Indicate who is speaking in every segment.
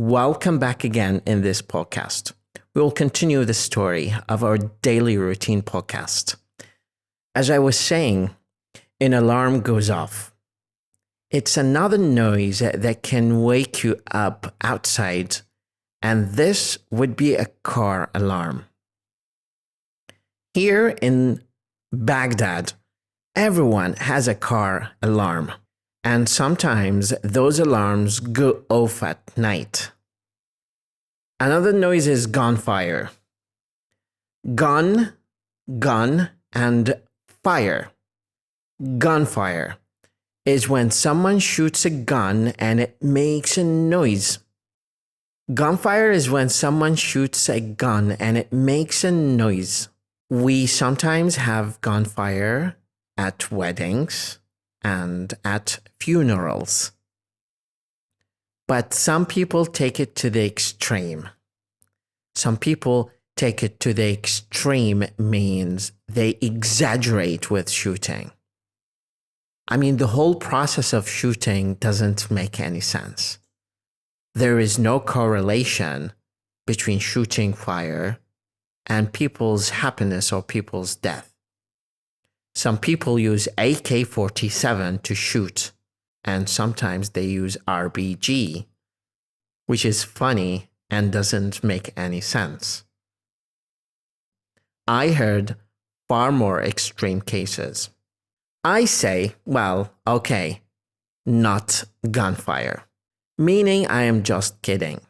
Speaker 1: Welcome back again in this podcast. We will continue the story of our daily routine podcast. As I was saying, an alarm goes off. It's another noise that can wake you up outside, and this would be a car alarm. Here in Baghdad, everyone has a car alarm. And sometimes those alarms go off at night. Another noise is gunfire. Gun, and fire. Gunfire is when someone shoots a gun and it makes a noise. Gunfire is when someone shoots a gun and it makes a noise. We sometimes have gunfire at weddings and at funerals. But some people take it to the extreme. Some people take it to the extreme means they exaggerate with shooting. I mean, the whole process of shooting doesn't make any sense. There is no correlation between shooting fire and people's happiness or people's death. Some people use AK-47 to shoot, and sometimes they use RPG, which is funny and doesn't make any sense. I heard far more extreme cases. I say, well, okay, not gunfire, meaning I am just kidding.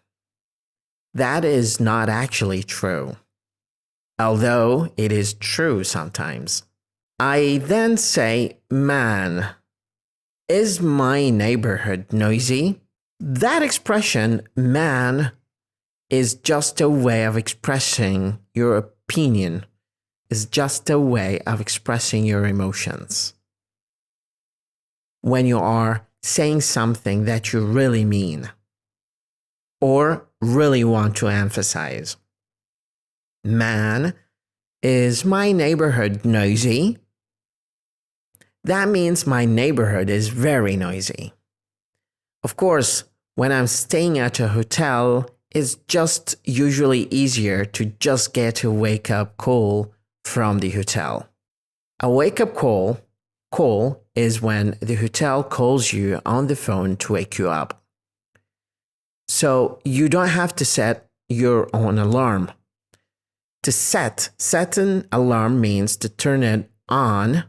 Speaker 1: That is not actually true, although it is true sometimes. I then say, man, is my neighborhood noisy? That expression, man, is just a way of expressing your opinion, is just a way of expressing your emotions. When you are saying something that you really mean or really want to emphasize. Man, is my neighborhood noisy? That means my neighborhood is very noisy. Of course, when I'm staying at a hotel, it's just usually easier to just get a wake-up call from the hotel. A wake-up call is when the hotel calls you on the phone to wake you up. So you don't have to set your own alarm. To set an alarm means to turn it on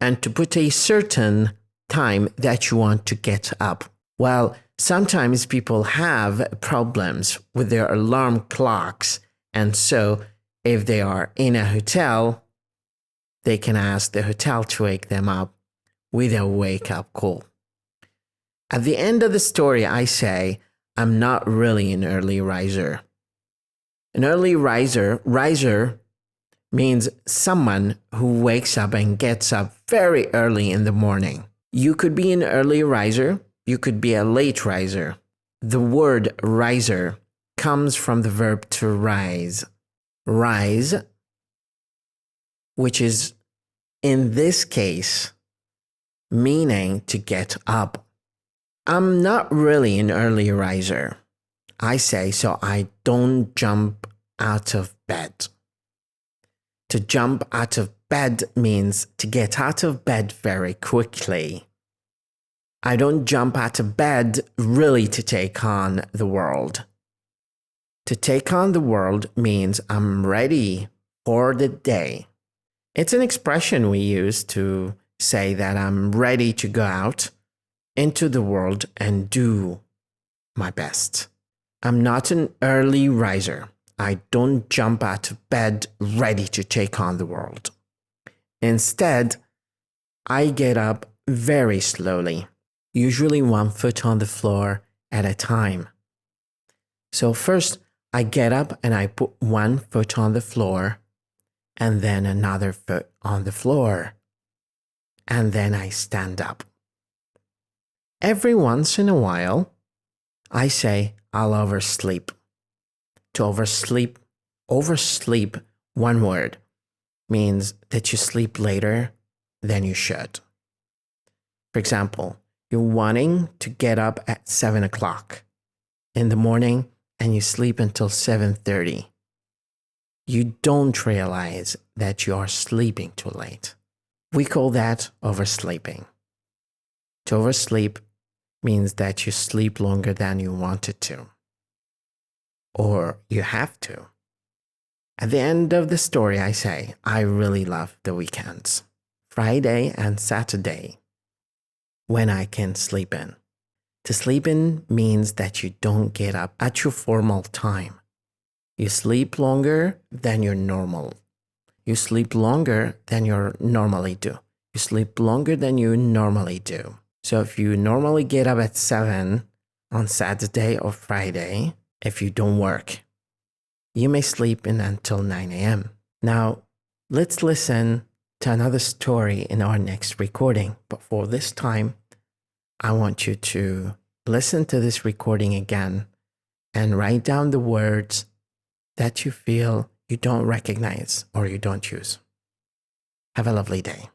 Speaker 1: and to put a certain time that you want to get up. Well, sometimes people have problems with their alarm clocks, and so if they are in a hotel, they can ask the hotel to wake them up with a wake-up call. At the end of the story, I say, I'm not really an early riser. An early riser means someone who wakes up and gets up very early in the morning. You could be an early riser, you could be a late riser. The word riser comes from the verb to rise. Rise, which is in this case meaning to get up. I'm not really an early riser. I say so I don't jump out of bed. To jump out of bed means to get out of bed very quickly. I don't jump out of bed really to take on the world. To take on the world means I'm ready for the day. It's an expression we use to say that I'm ready to go out into the world and do my best. I'm not an early riser. I don't jump out of bed ready to take on the world. Instead, I get up very slowly, usually 1 foot on the floor at a time. So first, I get up and I put 1 foot on the floor, and then another foot on the floor, and then I stand up. Every once in a while, I say I'll oversleep. To oversleep, one word, means that you sleep later than you should. For example, you're wanting to get up at 7 o'clock in the morning and you sleep until 7:30. You don't realize that you are sleeping too late. We call that oversleeping. To oversleep means that you sleep longer than you wanted to, or you have to. At the end of the story, I say, I really love the weekends, Friday and Saturday, when I can sleep in. To sleep in means that you don't get up at your formal time. You sleep longer than your normal. You sleep longer than you normally do. You sleep longer than you normally do. So if you normally get up at 7 on Saturday or Friday, if you don't work, you may sleep in until 9 a.m. Now, let's listen to another story in our next recording. But for this time, I want you to listen to this recording again and write down the words that you feel you don't recognize or you don't use. Have a lovely day.